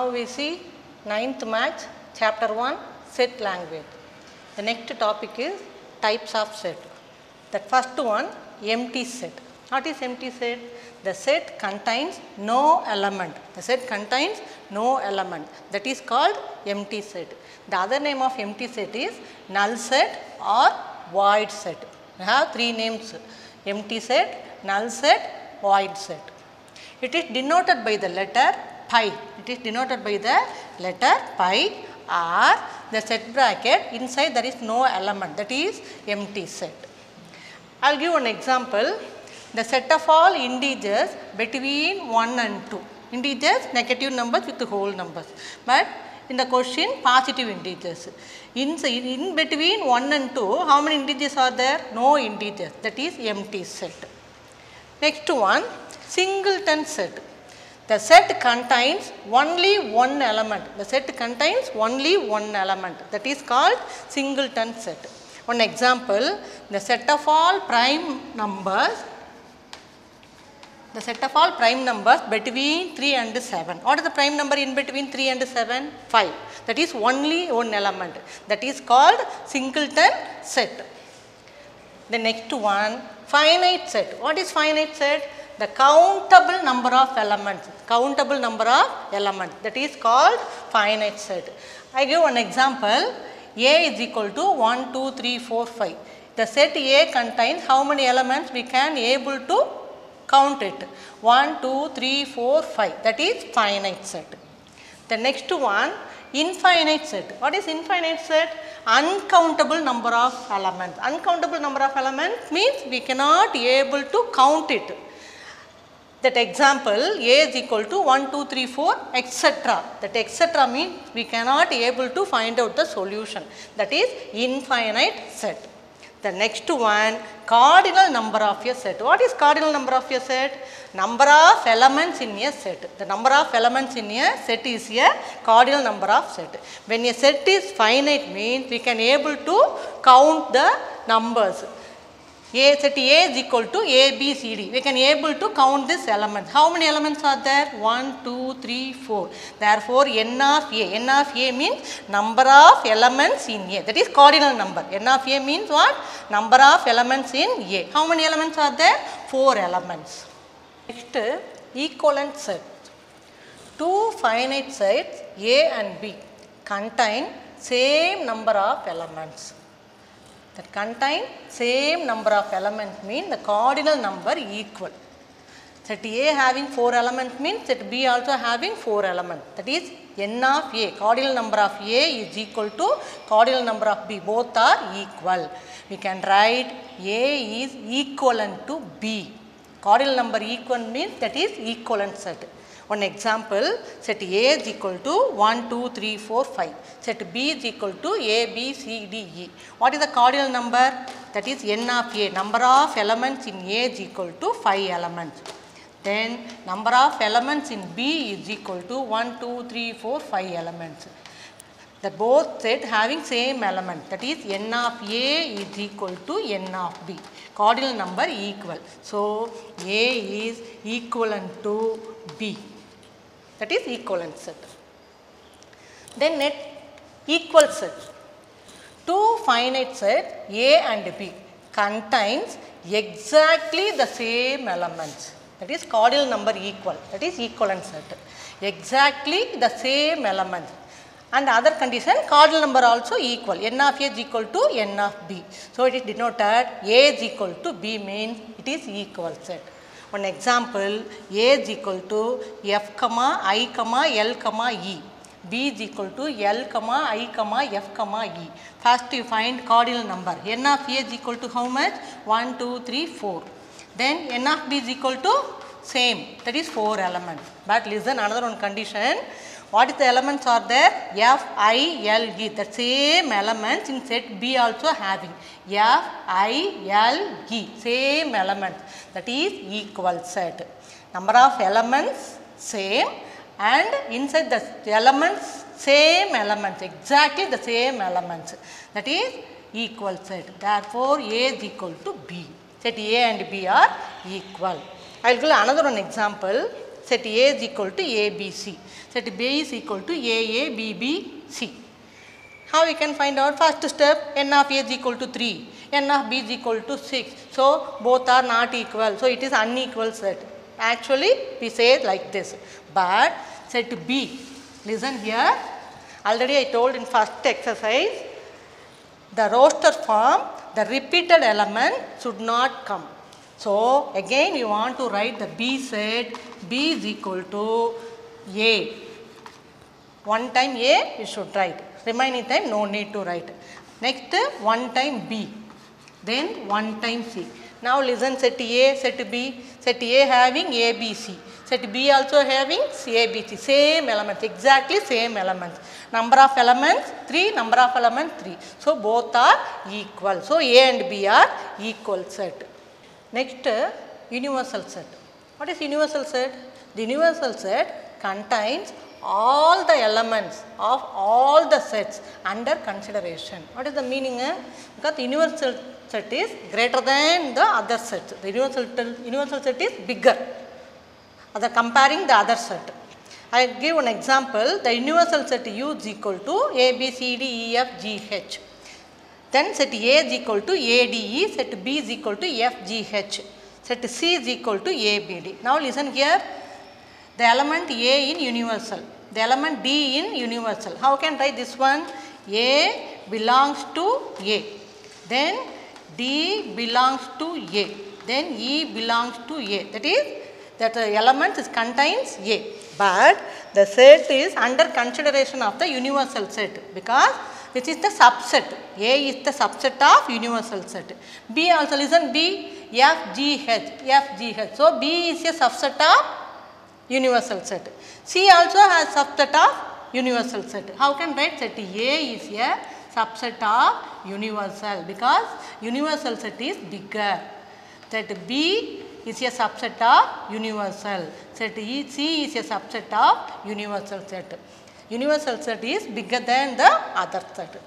Now we see 9th Maths chapter 1 set language. The next topic is types of set. The first one empty set. What is empty set? The set contains no element. The set contains no element. That is called empty set. The other name of empty set is null set or void set. We have three names: empty set, null set, void set. It is denoted by the letter pi. It is denoted by the letter pi or the set bracket. Inside there is no element, that is empty set. I will give one example. The set of all integers between 1 and 2. Integers, negative numbers with whole numbers. But in the question, positive integers. In between 1 and 2, how many integers are there? No integers. That is empty set. Next one, singleton set. The set contains only one element. The set contains only one element. That is called singleton set. One example, the set of all prime numbers. The set of all prime numbers between 3 and 7. What is the prime number in between 3 and 7? 5. That is only one element. That is called singleton set. The next one, finite set. What is finite set? The countable number of elements. Countable number of elements. That is called finite set. I give one example. A is equal to 1, 2, 3, 4, 5. The set A contains how many elements? We can able to count it. 1, 2, 3, 4, 5. That is finite set. The next one, infinite set. What is infinite set? Uncountable number of elements. Uncountable number of elements means we cannot able to count it. That example, A is equal to 1, 2, 3, 4, etc. That etc. means we cannot able to find out the solution. That is infinite set. The next one, cardinal number of a set. What is cardinal number of a set? Number of elements in a set. The number of elements in a set is a cardinal number of set. When a set is finite means we can able to count the numbers. Set A is equal to A, B, C, D. We can able to count this element. How many elements are there? 1, 2, 3, 4. Therefore, N of A. N of A means number of elements in A. That is cardinal number. N of A means what? Number of elements in A. How many elements are there? 4 elements. Next, equivalent set. Two finite sets A and B contain same number of elements. That contain same number of elements mean the cardinal number equal. Set A having 4 elements means set B also having 4 elements. That is N of A, cardinal number of A is equal to cardinal number of B. Both are equal. We can write A is equivalent to B. Cardinal number equal means that is equivalent set. One example, set A is equal to 1, 2, 3, 4, 5. Set B is equal to A, B, C, D, E. What is the cardinal number? That is N of A. Number of elements in A is equal to 5 elements. Then number of elements in B is equal to 1, 2, 3, 4, 5 elements. The both set having same element. That is N of A is equal to N of B. Cardinal number equal. So A is equivalent to B. That is equivalent set. Then net equal set. Two finite sets A and B contains exactly the same elements. That is cardinal number equal. That is equivalent set. Exactly the same elements. And other condition, cardinal number also equal. N of A is equal to N of B. So it is denoted A is equal to B means it is equal set. One example, A is equal to F, I, L, E. B is equal to L, I, F, E. First you find cardinal number. N of A is equal to how much? 1, 2, 3, 4. Then N of B is equal to same. That is 4 elements. But listen, another one condition. What is the elements are there? F, I, L, E. The same elements in set B also having. F, I, L, E. Same elements. That is equal set. Number of elements same and inside the elements same elements. Exactly the same elements. That is equal set. Therefore, A is equal to B. Set A and B are equal. I will give another one example. set A is equal to ABC. Set B is equal to AA, BB, C. How we can find out? First step, n of A is equal to 3, n of B is equal to 6. So, both are not equal. So, it is unequal set. Actually, we say it like this. But set B, listen here. Already I told in first exercise, the roster form, the repeated element should not come. So, again you want to write the B set, B is equal to A. One time A you should write. Remaining time no need to write. Next one time B, then one time C. Now listen, set A, set B, set A having ABC, set B also having ABC, same elements, exactly same elements. Number of elements 3, number of elements 3. So both are equal. So A and B are equal set. Next, universal set. What is universal set? The universal set contains all the elements of all the sets under consideration. What is the meaning? Because the universal set is greater than the other sets. The universal set is bigger. Other comparing the other set. I give an example. The universal set U is equal to A, B, C, D, E, F, G, H. Then set A is equal to ADE, set B is equal to FGH, set C is equal to ABD. Now listen here, the element A in universal, the element D in universal. How can I write this one? A belongs to A, then D belongs to A, then E belongs to A. That is, that the element is contains A. But the set is under consideration of the universal set because this is the subset. A is the subset of universal set. B also, listen, B, F, G, H, F, G, H. So B is a subset of universal set. C also has subset of universal set. How can write set? A is a subset of universal because universal set is bigger. Set B is a subset of universal. Set E, C is a subset of universal set. Universal set is bigger than the other set.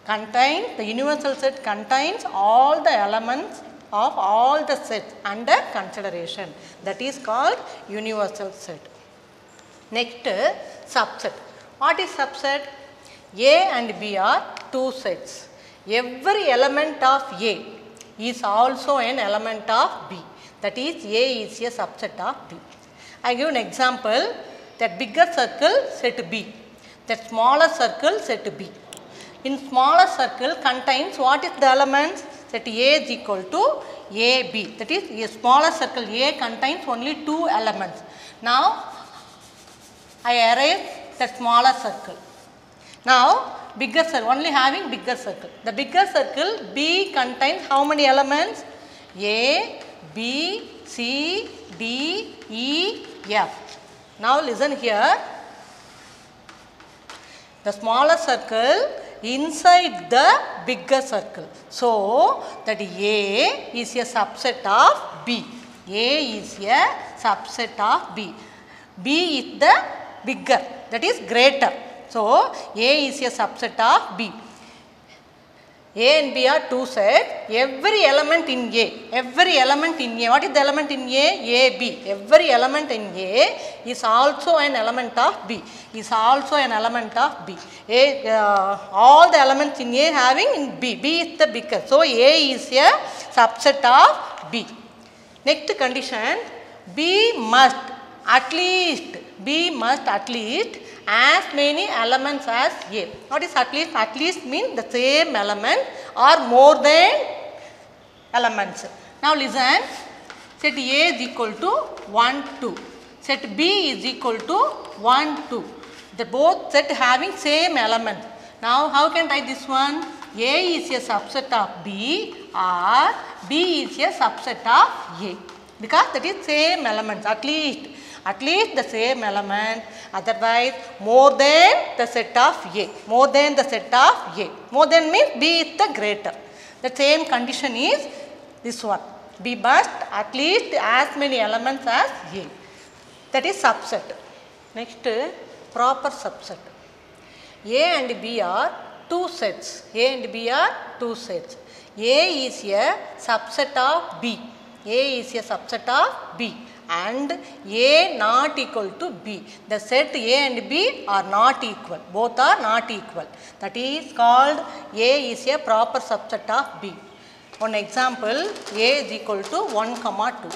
The universal set contains all the elements of all the sets under consideration. That is called universal set. Next, subset. What is subset? A and B are two sets. Every element of A is also an element of B. That is, A is a subset of B. I give an example. That bigger circle, set B. That smaller circle, set B. In smaller circle contains what is the elements? Set A is equal to AB. That is, a smaller circle A contains only two elements. Now, I erase that smaller circle. Now, bigger circle, only having bigger circle. The bigger circle B contains how many elements? A, B, C, D, E, F. Now, listen here. The smaller circle inside the bigger circle. So, that A is a subset of B. A is a subset of B. B is the bigger, that is greater. So, A is a subset of B. A and B are two sets. Every element in A, what is the element in A? A, B. Every element in A is also an element of B. All the elements in A having in B. B is the bigger. So, A is a subset of B. Next condition, B must at least as many elements as A. What is at least? At least means the same element or more than elements. Now listen, set A is equal to 1, 2. Set B is equal to 1, 2. The both set having same element. Now how can I write this one? A is a subset of B or B is a subset of A. Because that is same elements, at least the same element, otherwise more than the set of A. More than means B is the greater. The same condition is this one. B must at least as many elements as A. That is subset. Next, proper subset. A and B are two sets. A is a subset of B. and A not equal to B. The set A and B are not equal, both are not equal. That is called A is a proper subset of B. One example, A is equal to 1, 2.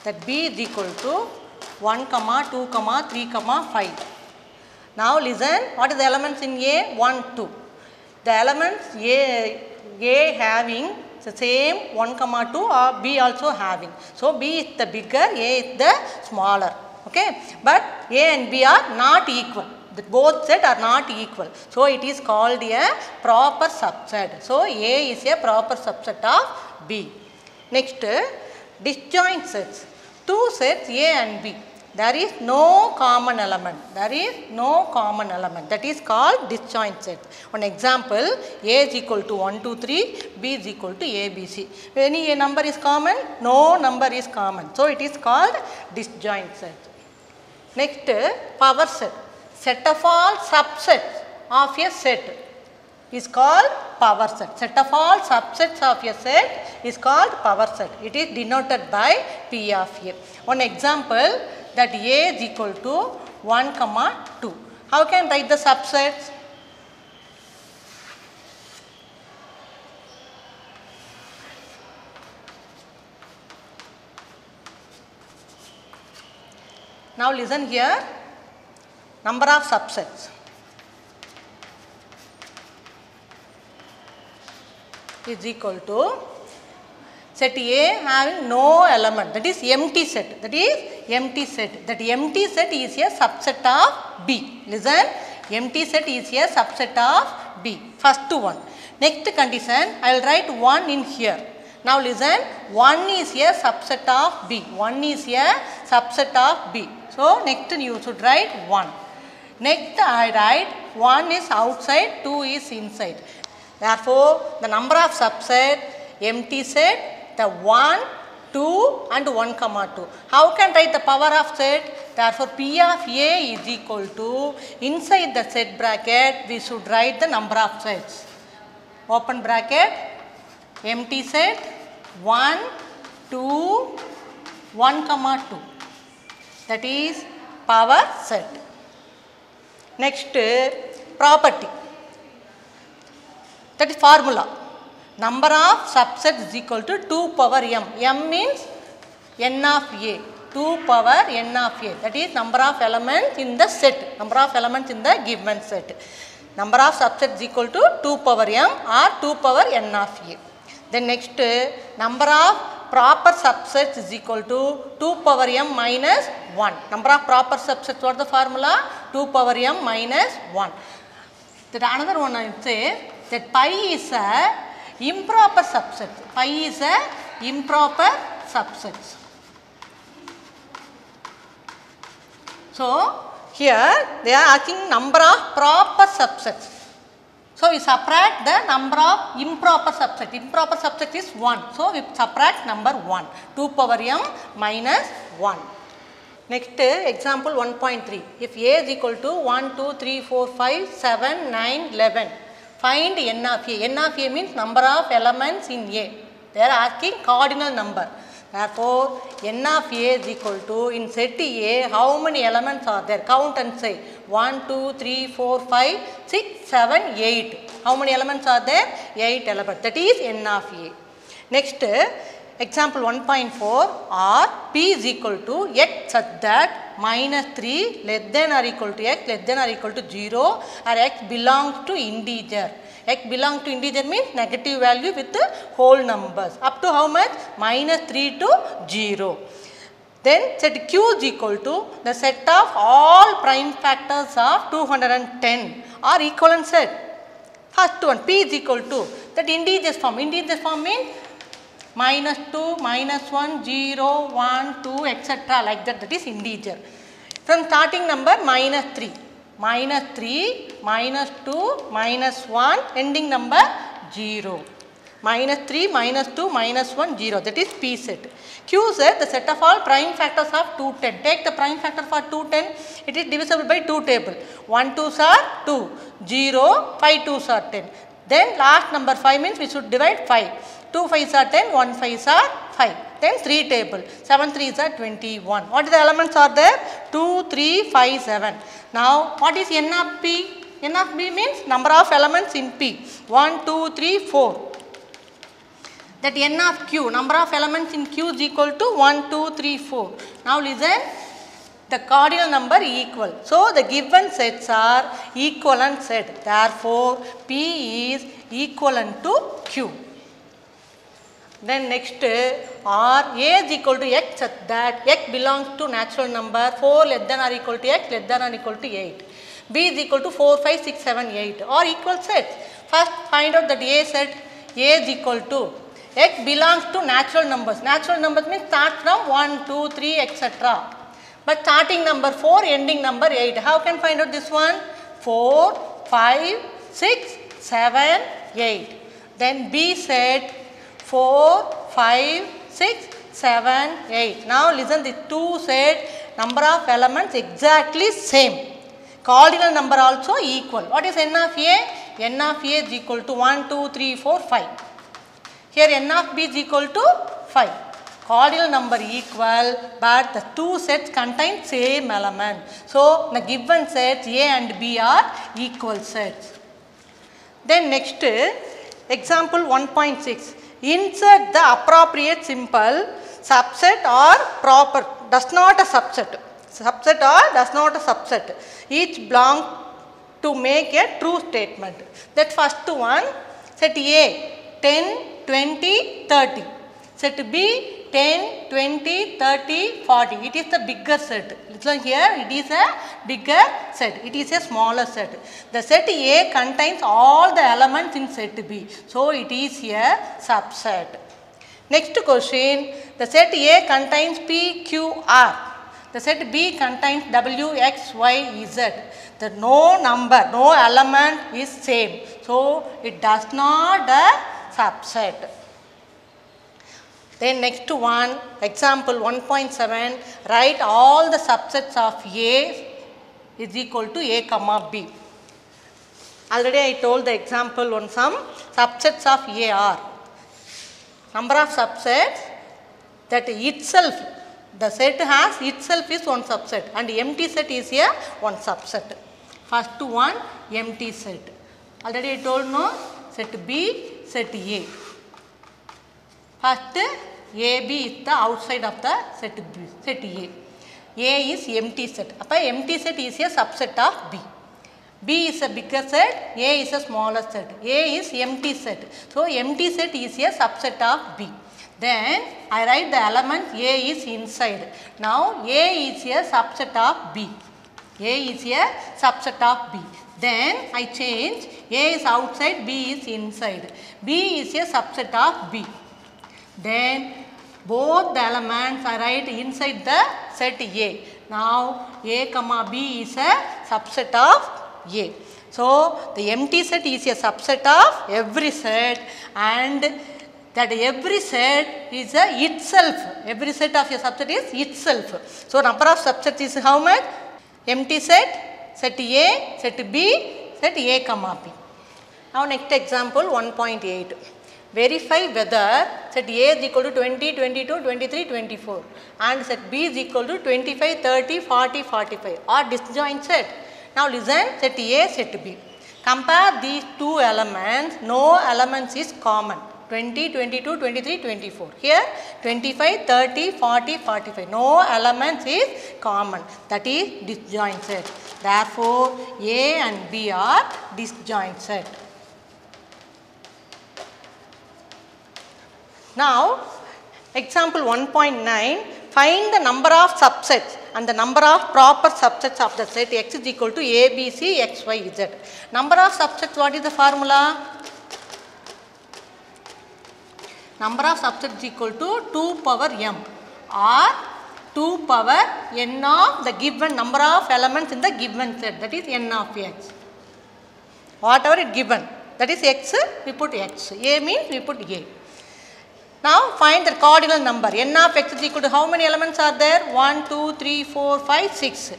That B is equal to 1, 2, 3, 5. Now listen, what is the elements in A? 1, 2. The elements A having the same 1, 2 or B also having. So B is the bigger, A is the smaller. Okay, but A and B are not equal. Both sets are not equal. So it is called a proper subset. So A is a proper subset of B. Next, disjoint sets. Two sets A and B. There is no common element. There is no common element. That is called disjoint set. One example, A is equal to 1, 2, 3, B is equal to A, B, C. Any a number is common? No number is common. So it is called disjoint set. Next, power set. Set of all subsets of a set is called power set. Set of all subsets of a set is called power set. It is denoted by P of A. One example, that A is equal to 1, 2. How can I write the subsets? Now listen here, number of subsets is equal to set A having no element, that is empty set. That is empty set. That empty set is a subset of B. Listen, empty set is a subset of B. First one. Next condition, I will write 1 in here. Now listen, 1 is a subset of B. 1 is a subset of B. So next you should write 1. Next I write 1 is outside, 2 is inside. Therefore, the number of subset, empty set, the 1, 2 and 1, 2. How can I write the power of set? Therefore, P of A is equal to, inside the set bracket, we should write the number of sets. Open bracket, empty set, 1, 2, 1, 2. That is power set. Next, property. That is formula. Number of subsets is equal to 2 power m. M means n of A. 2 power n of A. That is number of elements in the set. Number of elements in the given set. Number of subsets is equal to 2 power m or 2 power n of A. Then next, number of proper subsets is equal to 2 power m minus 1. Number of proper subsets, what is the formula? 2 power m minus 1. That another one I will say that pi is a improper subset. Pi is a improper subset. So here they are asking number of proper subsets. So we subtract the number of improper subset. Improper subset is 1. So we subtract number 1. 2 power m minus 1. Next example 1.3. If A is equal to 1, 2, 3, 4, 5, 7, 9, 11. Find n of A. N of A means number of elements in A. They are asking cardinal number. Therefore, n of A is equal to, in set A, how many elements are there? Count and say. 1, 2, 3, 4, 5, 6, 7, 8. How many elements are there? 8 elements. That is n of A. Next, example 1.4, or P is equal to x such that minus 3 less than or equal to x less than or equal to 0, or x belongs to integer. X belongs to integer means negative value with the whole numbers. Up to how much? Minus 3 to 0. Then set Q is equal to the set of all prime factors of 210 or equivalent set. First one, P is equal to that integers form. Integers form means minus 2, minus 1, 0, 1, 2, etc. like that. That is integer. From starting number minus 3. Minus 3, minus 2, minus 1, ending number 0. Minus 3, minus 2, minus 1, 0. That is P set. Q set, the set of all prime factors of 210. Take the prime factor for 210. It is divisible by 2 table. 1 2s are 2, 0, 5 2s are 10. Then last number 5 means we should divide 5. 2 5s are 10, 1 5s are 5. Then 3 table, 7 3s are 21. What is the elements are there? 2, 3, 5, 7. Now what is n of p? N of p means number of elements in p. 1, 2, 3, 4. That n of q, number of elements in q is equal to 1, 2, 3, 4. Now listen, the cardinal number equal. So the given sets are equivalent set. Therefore, p is equivalent to q. Then next, or a is equal to x such that x belongs to natural number 4 less than or equal to x less than or equal to 8. B is equal to 4, 5, 6, 7, 8 or equal sets. First find out that A set A is equal to x belongs to natural numbers. Natural numbers means start from 1, 2, 3 etc. But starting number 4, ending number 8. How can find out this one? 4, 5, 6, 7, 8. Then B set 4, 5, 6, 7, 8. Now listen, the two set number of elements exactly same. Cardinal number also equal. What is n of A? N of A is equal to 1, 2, 3, 4, 5. Here n of B is equal to 5. Cardinal number equal, but the two sets contain same element. So the given sets A and B are equal sets. Then next, example 1.6. Insert the appropriate simple subset or proper, does not a subset. Subset or does not a subset. Each belong to make a true statement. That first one, set A 10, 20, 30. Set B 10, 20, 30, 40. It is the bigger set. So here it is a bigger set. It is a smaller set. The set A contains all the elements in set B. So it is a subset. Next question. The set A contains P, Q, R. The set B contains W, X, Y, Z. The no number, no element is same. So it does not a subset. Then next one, example 1.7, write all the subsets of A is equal to A comma B. Already I told the example on some subsets of A are. Number of subsets that itself, the set has itself is one subset and empty set is a one subset. First one, empty set. Already I told no, set B, set A. First, AB is the outside of the set B, set A. A is empty set. Appa empty set is a subset of B. B is a bigger set, A is a smaller set. A is empty set. So empty set is a subset of B. Then I write the element A is inside. Now A is a subset of B. A is a subset of B. Then I change, A is outside, B is inside. B is a subset of B. Then both the elements I write inside the set A. Now A comma B is a subset of A. So the empty set is a subset of every set and that every set is a itself. Every set of a subset is itself. So number of subsets is how much? Empty set, set A, set B, set A comma B. Now next example 1.8. Verify whether set A is equal to 20, 22, 23, 24 and set B is equal to 25, 30, 40, 45 or disjoint set. Now listen, set A, set B. Compare these two elements, no elements is common. 20, 22, 23, 24. Here 25, 30, 40, 45. No elements is common. That is disjoint set. Therefore, A and B are disjoint set. Now, example 1.9, find the number of subsets and the number of proper subsets of the set X is equal to A, B, C, X, Y, Z. Number of subsets, what is the formula? Number of subsets is equal to 2 power m or 2 power n of the given number of elements in the given set, that is n of x. Whatever it given, that is x, we put x. A means we put A. Now find the cardinal number. N of x is equal to how many elements are there? 1, 2, 3, 4, 5, 6.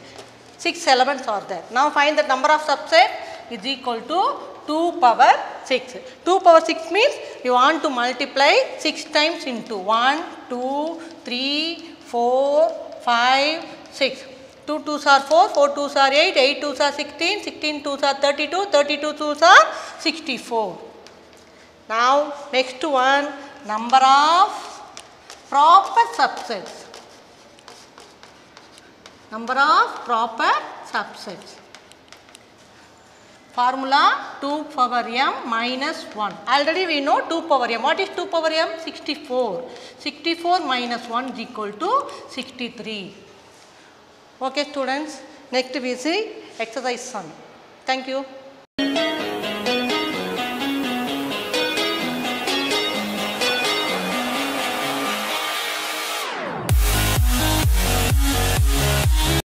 6 elements are there. Now find the number of subset is equal to 2 power 6. 2 power 6 means you want to multiply 6 times into 1, 2, 3, 4, 5, 6. 2 2s are 4, 4 2s are 8, 8 2s are 16, 16 2s are 32, 32 2s are 64. Now next one, number of proper subsets. Number of proper subsets. Formula 2 power m minus 1. Already we know 2 power m. What is 2 power m? 64. 64 minus 1 is equal to 63. Okay students, next we see exercise 1. Thank you.